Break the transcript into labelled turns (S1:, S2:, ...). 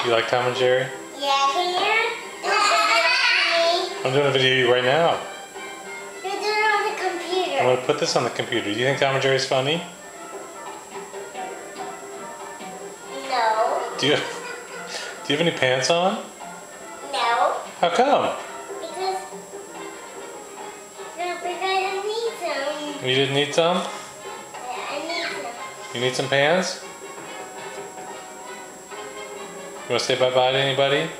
S1: You like Tom and Jerry?
S2: Yeah, can you do a video for me?
S1: I'm doing a video of you right now.
S2: You're doing it on the computer.
S1: I'm going to put this on the computer. Do you think Tom and Jerry's funny?
S2: No.
S1: Do you have any pants on?
S2: No.
S1: How come?
S2: Because I need some.
S1: You didn't need some?
S2: Yeah, I need some.
S1: You need some pants? You want to say bye-bye to anybody?